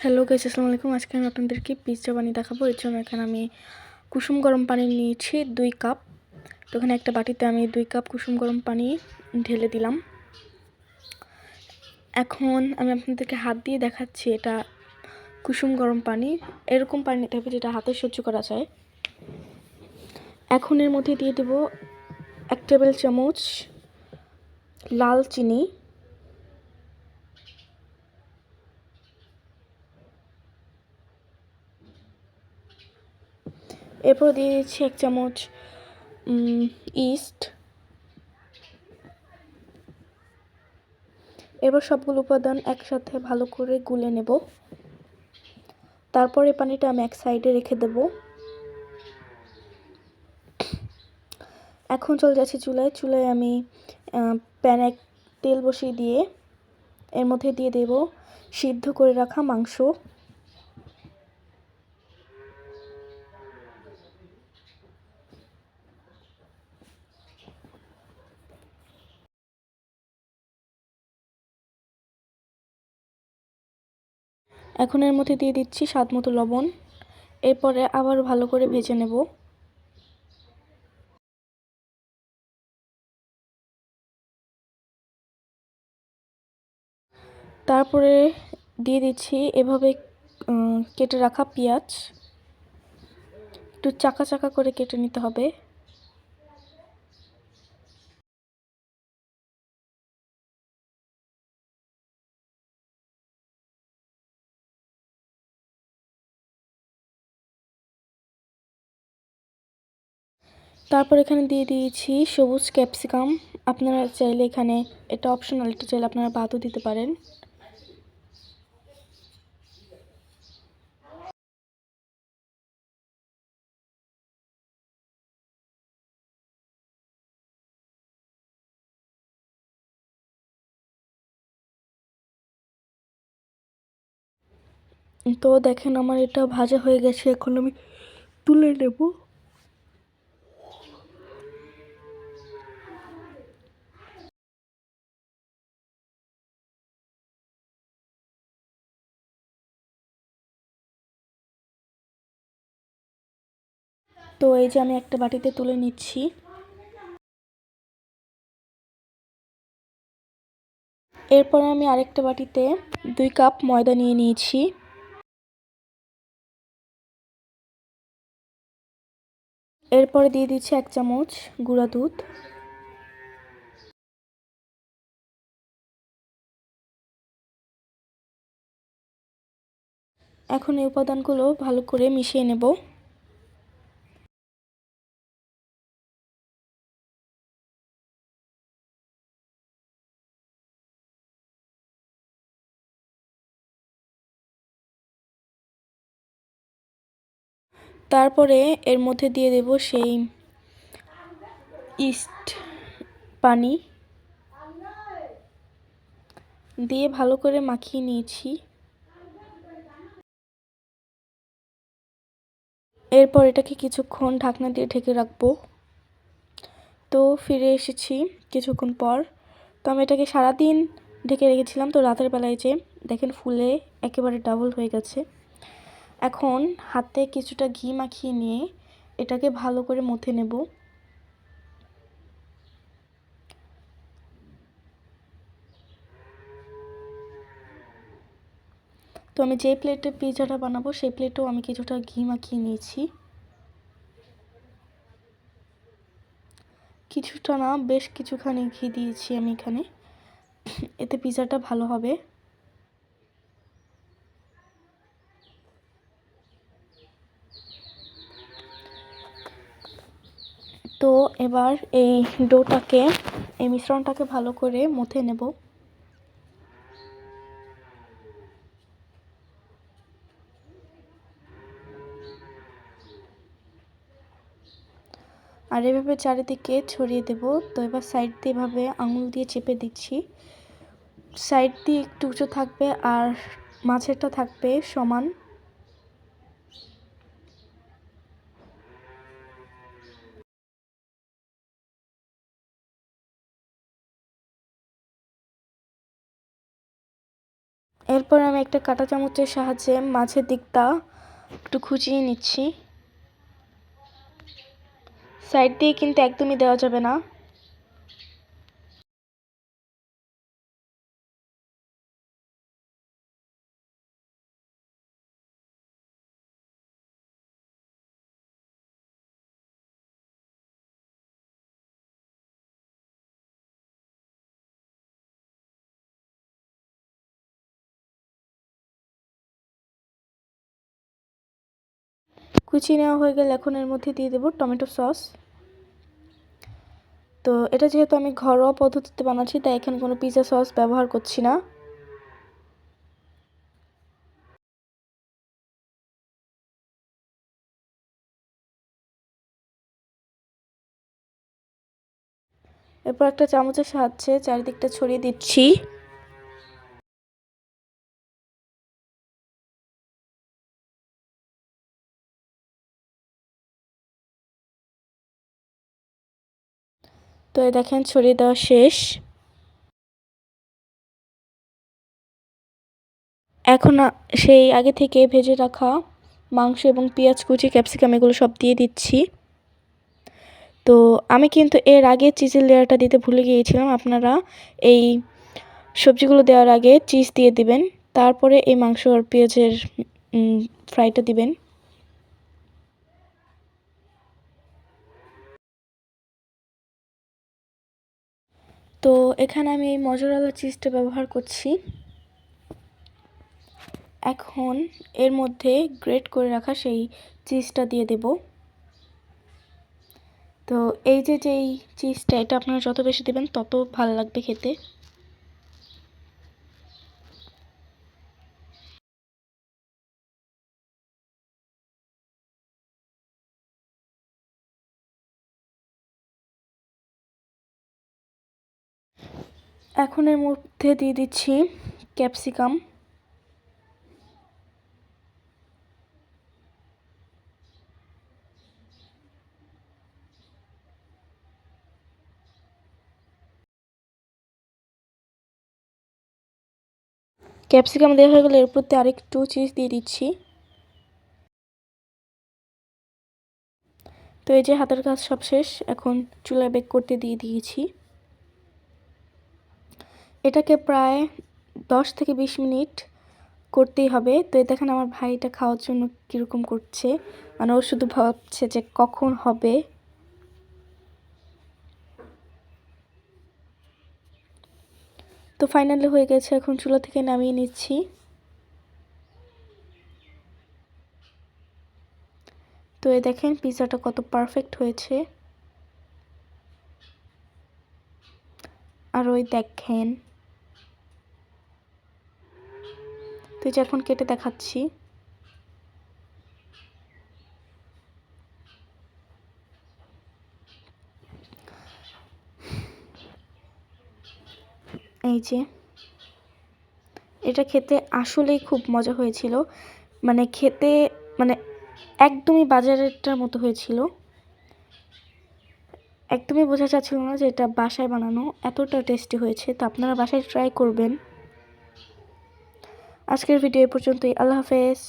Hello guys, আসসালামু আলাইকুম। আজকে আমি আপনাদেরকে পিৎজা বানিয়ে দেখাবো। এর জন্য এখানে আমি কুসুম গরম পানি নিয়েছি 2 কাপ। তো এখানে একটা বাটিতে আমি 2 কাপ কুসুম গরম পানি ঢেলে দিলাম। এখন আমি আপনাদেরকে হাত দিয়ে দেখাচ্ছি এটা কুসুম গরম পানি। এরকম পানি নিতে হবে যেটা হাতে সহ্য করা যায়। এখন এর মধ্যে দিয়ে দেব 1 টেবিল চামচ লাল চিনি, এরপর দিয়ে দিচ্ছি 1 চামচ ইস্ট। এবার সবগুলো উপাদান একসাথে ভালো করে গুলে নেব। তারপর এই পানিটা আমি এক সাইডে রেখে দেব। এখন চলে যাচ্ছি চুলায় আমি প্যানে তেল বসিয়ে দিয়ে এর মধ্যে দিয়ে দেব সিদ্ধ করে রাখা মাংস। এখন এর মধ্যে দিয়ে দিচ্ছি স্বাদমতো লবণ। এরপরে আবার ভালো করে ভেজে নেব। তারপরে দিয়ে দিচ্ছি এভাবে কেটে রাখা পেঁয়াজ। একটু চাকা চাকা করে কেটে নিতে হবে। তারপর এখানে দিয়ে দিয়েছি সবুজ ক্যাপসিকাম। আপনারা চাইলে এখানে, এটা অপশনাল, এটা চাইলে আপনারা বাদও দিতে পারেন। তো দেখেন আমার এটা ভাজা হয়ে গেছে। এখন আমি তুলে নেব। তো এই যে আমি একটা বাটিতে তুলে নিচ্ছি। এরপর আমি আরেকটা বাটিতে 2 কাপ ময়দা নিয়ে নিয়েছি। এরপরে দিয়ে দিচ্ছি 1 চামচ গুঁড়া দুধ। এখন এই উপাদানগুলো ভালো করে মিশিয়ে নেব। তারপরে এর মধ্যে দিয়ে দেব সেই ইস্ট পানি দিয়ে ভালো করে মাখিয়ে নিয়েছি। এরপর এটাকে কিছুক্ষণ ঢাকনা দিয়ে ঢেকে রাখবো। তো ফিরে এসেছি কিছুক্ষণ পর। তো আমি এটাকে সারাদিন ঢেকে রেখেছিলাম। তো রাতের বেলায় যে দেখেন ফুলে একেবারে ডাবল হয়ে গেছে। এখন হাতে কিছুটা ঘি মাখিয়ে নিয়ে এটাকে ভালো করে মথে নেব। তো আমি যে প্লেটে পিৎজাটা বানাবো সেই প্লেটেও আমি কিছুটা ঘি মাখিয়ে নিয়েছি। কিছুটা না, বেশ কিছুখানি ঘি দিয়েছি আমি এখানে, এতে পিৎজাটা ভালো হবে। তো এবার এই ডোটাকে, এই মিশ্রণটাকে ভালো করে মথে নেব। আর এভাবে চারিদিকে ছড়িয়ে দেব। তো এবার সাইড দিয়ে এভাবে আঙুল দিয়ে চেপে দিচ্ছি। সাইড দিয়ে একটু উঁচু থাকবে আর মাঝেরটা থাকবে সমান। এরপর আমি একটা কাঁটা চামচের সাহায্যে মাছের দিকটা একটু খুঁচিয়ে নিচ্ছি। সাইড দিয়ে কিন্তু একদমই দেওয়া যাবে না। কুচিয়ে নেওয়া হয়ে গেলে এখন এর মধ্যে দিয়ে দেবো টমেটো সস। তো এটা যেহেতু আমি ঘরোয়া পদ্ধতিতে বানাচ্ছি, তাই এখানে কোনো পিৎজা সস ব্যবহার করছি না। এরপর একটা চামচের সাহায্যে চারিদিকটা ছড়িয়ে দিচ্ছি। তো এই দেখেন ছড়িয়ে দেওয়া শেষ। এখন সেই আগে থেকে ভেজে রাখা মাংস এবং পেঁয়াজ কুচি, ক্যাপসিকাম এগুলো সব দিয়ে দিচ্ছি। তো আমি কিন্তু এর আগে চিজের লেয়ারটা দিতে ভুলে গিয়েছিলাম। আপনারা এই সবজিগুলো দেওয়ার আগে চিজ দিয়ে দিবেন, তারপরে এই মাংস আর পেঁয়াজের ফ্রাইটা দিবেন। তো এখানে আমি এই মজুরালা চিজটা ব্যবহার করছি। এখন এর মধ্যে গ্রেট করে রাখা সেই চিজটা দিয়ে দেব। তো এই যেই চিজটা, এটা আপনারা যত বেশি দেবেন তত ভালো লাগবে খেতে। এখন এর মধ্যে দিয়ে দিচ্ছি ক্যাপসিকাম। ক্যাপসিকাম দেওয়া হয়ে গেলে এর প্রতি আরেকটু চিজ দিয়ে দিচ্ছি। তো এই যে হাতের কাজ সব শেষ, এখন চুলায় বেক করতে দিয়ে দিয়েছি। এটাকে প্রায় 10 থেকে 20 মিনিট করতেই হবে। তো এই দেখেন আমার ভাইটা খাওয়ার জন্য কীরকম করছে, মানে ও শুধু ভাবছে যে কখন হবে। তো ফাইনালি হয়ে গেছে, এখন চুলা থেকে নামিয়ে নিচ্ছি। তো এই দেখেন পিৎজাটা কত পারফেক্ট হয়েছে। আর ওই দেখেন, তো এই যে এখন কেটে দেখাচ্ছি। এই যে এটা খেতে আসলেই খুব মজা হয়েছিল, মানে খেতে মানে একদমই বাজারেরটার মতো হয়েছিল। একদমই বোঝা যাচ্ছিল না যে এটা বাসায় বানানো, এতটা টেস্টি হয়েছে। তো আপনারা বাসায় ট্রাই করবেন। আজকের ভিডিও এ পর্যন্তই। আল্লাহ হাফেজ।